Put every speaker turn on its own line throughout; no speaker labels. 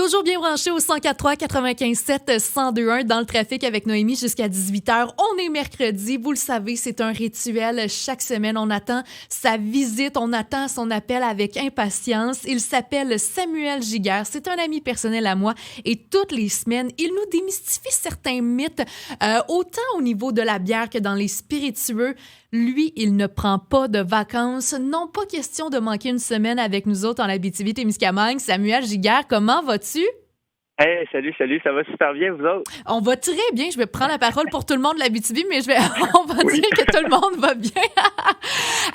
Toujours bien branché au 104.3, 95.7, 102.1 dans le trafic avec Noémie jusqu'à 18h. On est mercredi, vous le savez, c'est un rituel. Chaque semaine, on attend sa visite, on attend son appel avec impatience. Il s'appelle Samuel Giguère, c'est un ami personnel à moi et toutes les semaines, il nous démystifie certains mythes, autant au niveau de la bière que dans les spiritueux. Lui, il ne prend pas de vacances. Non, pas question de manquer une semaine avec nous autres en Abitibi-Témiscamingue. Samuel Giguère, comment vas-tu?
Hey, salut, ça va super bien, vous autres?
On va très bien. Je vais prendre la parole pour tout le monde de l'Abitibi, mais on va dire que tout le monde va bien.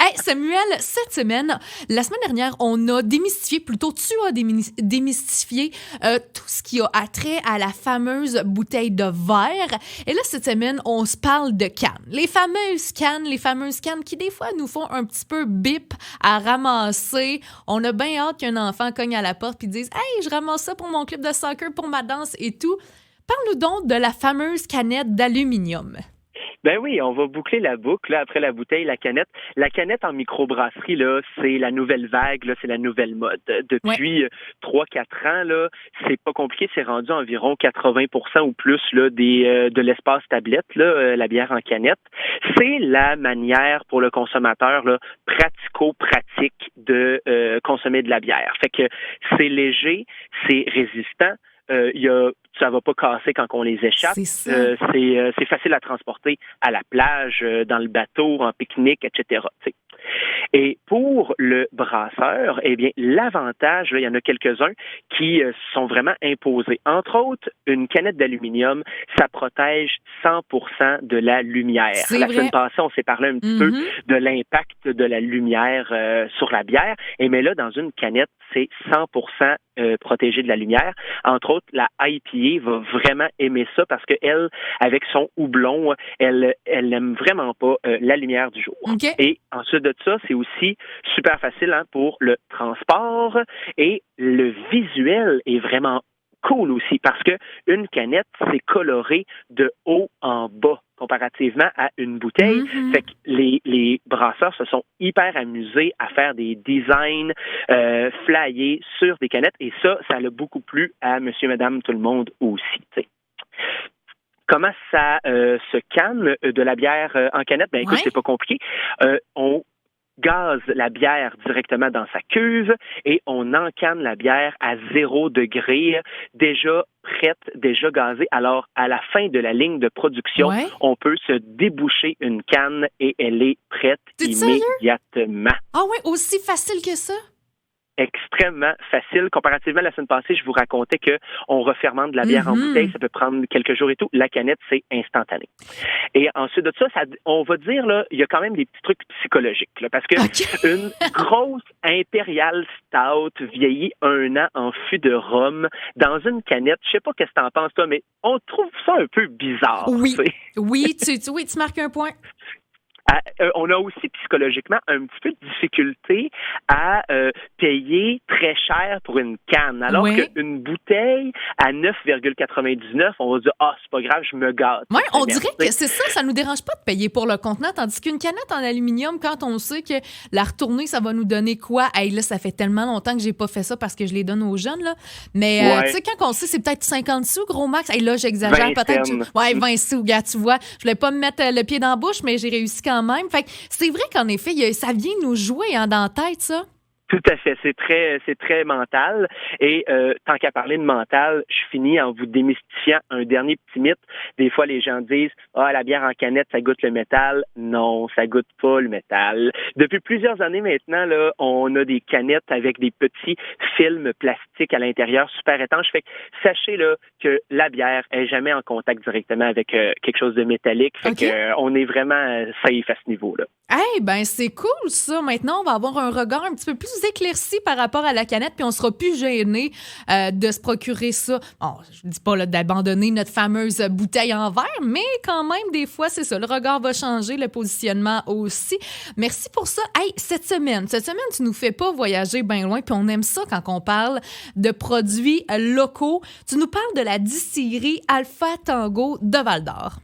Hey, Samuel, cette semaine, la semaine dernière, on a démystifié, plutôt tu as démystifié tout ce qui a attrait à la fameuse bouteille de verre. Et là, cette semaine, on se parle de cannes. Les fameuses cannes qui, des fois, nous font un petit peu bip à ramasser. On a bien hâte qu'un enfant cogne à la porte et dise « Hey, je ramasse ça pour mon club de soccer, pour ma danse et tout. » Parle-nous donc de la fameuse canette d'aluminium.
Ben oui, on va boucler la boucle là, après la bouteille, la canette. La canette en microbrasserie, là, c'est la nouvelle vague, là, c'est la nouvelle mode. Depuis 3-4 ans, là, c'est pas compliqué, c'est rendu environ 80% ou plus là, de l'espace tablette, là, la bière en canette. C'est la manière pour le consommateur là, pratico-pratique de consommer de la bière. Fait que c'est léger, c'est résistant. Ça va pas casser quand on les échappe. C'est facile à transporter à la plage, dans le bateau, en pique-nique, etc. T'sais. Et pour le brasseur, eh bien, l'avantage, là, il y en a quelques-uns qui sont vraiment imposés. Entre autres, une canette d'aluminium, ça protège 100% de la lumière. La semaine passée, on s'est parlé un petit peu de l'impact de la lumière sur la bière. Et mais là, dans une canette, c'est 100% protégé de la lumière. Entre autres, la IPA va vraiment aimer ça parce qu'elle, avec son houblon, elle aime vraiment pas la lumière du jour.
Okay.
Et ensuite de ça, c'est aussi super facile pour le transport et le visuel est vraiment cool aussi parce que une canette, c'est coloré de haut en bas comparativement à une bouteille. Fait que les brasseurs se sont hyper amusés à faire des designs flyés sur des canettes et ça a beaucoup plu à monsieur, madame, tout le monde aussi. T'sais. Comment ça se canne de la bière en canette? Ben écoute, c'est pas compliqué. On gaze la bière directement dans sa cuve et on encanne la bière à 0 degré, déjà prête, déjà gazée. Alors, à la fin de la ligne de production, on peut se déboucher une canne et elle est prête immédiatement.
Ah ouais, aussi facile que ça?
Extrêmement facile. Comparativement à la semaine passée, je vous racontais qu'on refermente de la bière en bouteille, ça peut prendre quelques jours et tout. La canette, c'est instantané. Et ensuite de ça, on va dire, là, il y a quand même des petits trucs psychologiques, là, parce que une grosse impériale stout vieillie 1 an en fût de rhum dans une canette, je sais pas qu'est-ce que t'en penses, toi, mais on trouve ça un peu bizarre.
Oui, tu marques un point.
On a aussi psychologiquement un petit peu de difficulté à payer très cher pour une canne. Alors qu'une bouteille à 9,99, on va dire « Ah, c'est pas grave, je me gâte. »
Oui, on dirait que c'est ça nous dérange pas de payer pour le contenant, tandis qu'une canette en aluminium, quand on sait que la retournée, ça va nous donner quoi? Hey, là, ça fait tellement longtemps que j'ai pas fait ça parce que je les donne aux jeunes, là. Mais tu sais, quand on sait, c'est peut-être 50 sous, gros max. Hey, là, j'exagère peut-être. 20 sous, gars, tu vois. Je voulais pas me mettre le pied dans la bouche, mais j'ai réussi quand même. Fait que c'est vrai qu'en effet, ça vient nous jouer dans la tête, ça.
Tout à fait, c'est très mental. Et tant qu'à parler de mental, je finis en vous démystifiant un dernier petit mythe. Des fois, les gens disent « Ah, la bière en canette, ça goûte le métal. » Non, ça goûte pas le métal. Depuis plusieurs années maintenant, là, on a des canettes avec des petits films plastiques à l'intérieur, super étanches. Fait que sachez là que la bière est jamais en contact directement avec quelque chose de métallique. Fait que on est vraiment safe à ce niveau-là.
Hey, ben c'est cool ça. Maintenant, on va avoir un regard un petit peu plus éclairci par rapport à la canette, puis on sera plus gêné de se procurer ça. Bon, je dis pas là, d'abandonner notre fameuse bouteille en verre, mais quand même, des fois, c'est ça. Le regard va changer, le positionnement aussi. Merci pour ça. Hey, cette semaine, tu nous fais pas voyager bien loin, puis on aime ça quand on parle de produits locaux. Tu nous parles de la distillerie Alpha Tango de Val-d'Or.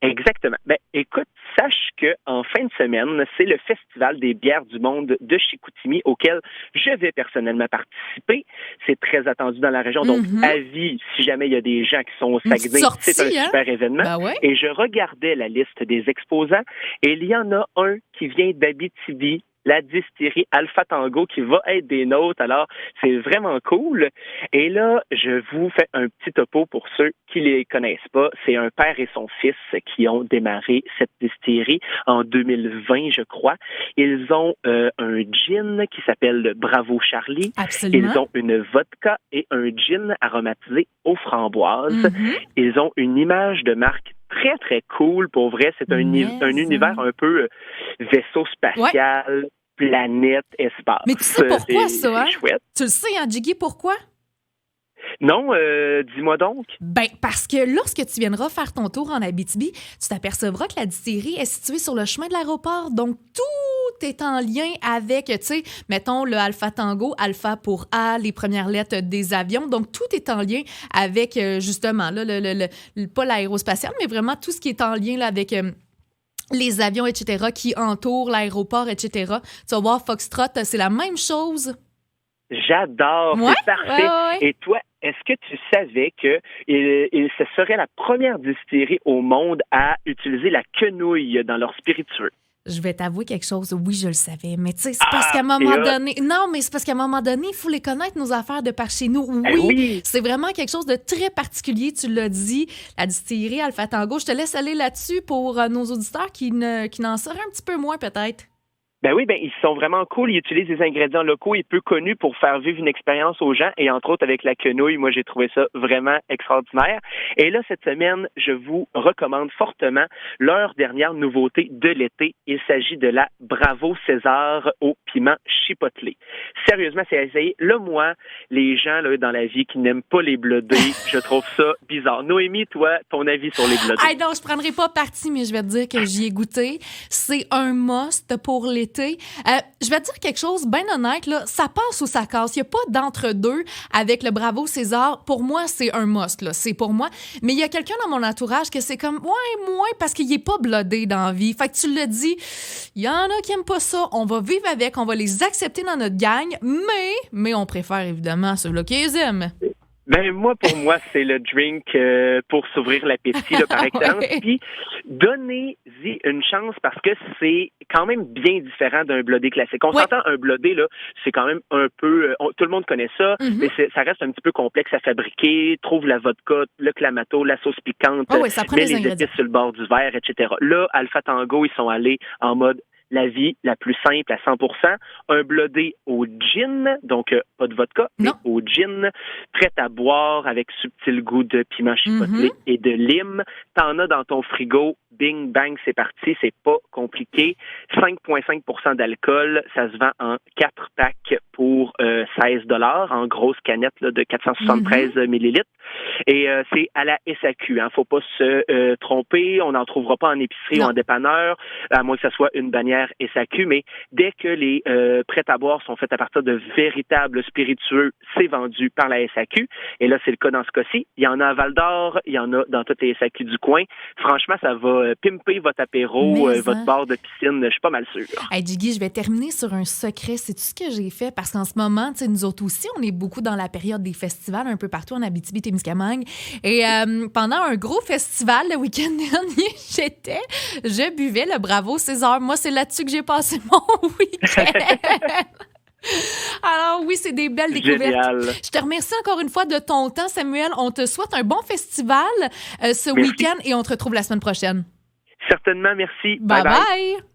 Exactement. Ben, écoute, sache que en fin de semaine, c'est le Festival des bières du monde de Chicoutimi auquel je vais personnellement participer. C'est très attendu dans la région, donc avis, si jamais il y a des gens qui sont au Saguenay, c'est un super événement.
Ben ouais.
Et je regardais la liste des exposants et il y en a un qui vient d'Abitibi, la distillerie Alpha Tango qui va être des nôtres. Alors, c'est vraiment cool. Et là, je vous fais un petit topo pour ceux qui les connaissent pas. C'est un père et son fils qui ont démarré cette distillerie en 2020, je crois. Ils ont un gin qui s'appelle le Bravo Charlie.
Absolument.
Ils ont une vodka et un gin aromatisé aux framboises. Ils ont une image de marque très, très cool. Pour vrai, c'est un univers un peu vaisseau spatial, planète, espace.
Mais tu sais pourquoi
c'est
ça, hein?
Chouette.
Tu le sais, hein, Jiggy, pourquoi?
Non, dis-moi donc.
Ben, parce que lorsque tu viendras faire ton tour en Abitibi, tu t'apercevras que la distillerie est située sur le chemin de l'aéroport. Donc, tout est en lien avec, tu sais, mettons le Alpha Tango, Alpha pour A, les premières lettres des avions. Donc, tout est en lien avec, justement, là, pas l'aérospatial, mais vraiment tout ce qui est en lien là, avec... les avions, etc., qui entourent l'aéroport, etc. Tu vas voir, Foxtrot, c'est la même chose.
J'adore, c'est parfait.
Ouais.
Et toi, est-ce que tu savais que ce serait la première distillerie au monde à utiliser la quenouille dans leur spiritueux?
Je vais t'avouer quelque chose. Oui, je le savais. Mais tu sais, c'est parce qu'à un moment donné... Non, mais c'est parce qu'à un moment donné, il faut les connaître, nos affaires de par chez nous. Oui, c'est vraiment quelque chose de très particulier. Tu l'as dit, la distillerie Alpha Tango. Je te laisse aller là-dessus pour nos auditeurs qui n'en sauraient un petit peu moins, peut-être.
Ben oui, ils sont vraiment cool. Ils utilisent des ingrédients locaux et peu connus pour faire vivre une expérience aux gens. Et entre autres, avec la quenouille, moi, j'ai trouvé ça vraiment extraordinaire. Et là, cette semaine, je vous recommande fortement leur dernière nouveauté de l'été. Il s'agit de la Bravo César au piment chipotelé. Sérieusement, c'est à essayer. Là, moi, les gens là, dans la vie qui n'aiment pas les blodés, je trouve ça bizarre. Noémie, toi, ton avis sur les blodés?
Ah non, je prendrai pas parti, mais je vais te dire que j'y ai goûté. C'est un must pour l'été. Je vais te dire quelque chose bien honnête, là, ça passe ou ça casse. Il n'y a pas d'entre-deux avec le Bravo César. Pour moi, c'est un must, là. C'est pour moi. Mais il y a quelqu'un dans mon entourage que c'est comme, moi, parce qu'il n'est pas blodé dans la vie. Fait que tu l'as dit, il y en a qui n'aiment pas ça. On va vivre avec, on va les accepter dans notre gang, mais on préfère évidemment ceux-là qui les aiment.
Moi, pour moi, c'est le drink pour s'ouvrir l'appétit, là, par excellence. Puis, donnez-y une chance parce que c'est quand même bien différent d'un blodé classique. On s'entend, un blodé, là, c'est quand même un peu... tout le monde connaît ça, mais ça reste un petit peu complexe à fabriquer. Trouve la vodka, le clamato, la sauce piquante, mets les épices sur le bord du verre, etc. Là, Alpha Tango, ils sont allés en mode la vie la plus simple à 100%. Un blodé au gin, donc pas de vodka, mais au gin, prêt à boire avec subtil goût de piment chipotelé et de lime. T'en as dans ton frigo, bing, bang, c'est parti, c'est pas compliqué. 5,5% d'alcool, ça se vend en 4 packs pour 16 $, en grosse canette là, de 473 millilitres. Et c'est à la SAQ, hein. Faut pas se tromper, on n'en trouvera pas en épicerie ou en dépanneur, à moins que ça soit une bannière SAQ, mais dès que les prêts à boire sont faits à partir de véritables spiritueux, c'est vendu par la SAQ. Et là, c'est le cas dans ce cas-ci. Il y en a à Val-d'Or, il y en a dans toutes les SAQ du coin. Franchement, ça va pimper votre apéro, votre bar de piscine, je suis pas mal sûre.
Hey, Jiggy, je vais terminer sur un secret. C'est tout ce que j'ai fait parce qu'en ce moment, tu sais, nous autres aussi, on est beaucoup dans la période des festivals un peu partout en Abitibi-Témiscamingue. Et pendant un gros festival le week-end dernier, je buvais le Bravo César. Moi, c'est là-dessus que j'ai passé mon week-end. Alors oui, c'est des belles découvertes.
Génial.
Je te remercie encore une fois de ton temps, Samuel. On te souhaite un bon festival ce week-end et on te retrouve la semaine prochaine.
Certainement, merci.
Bye bye.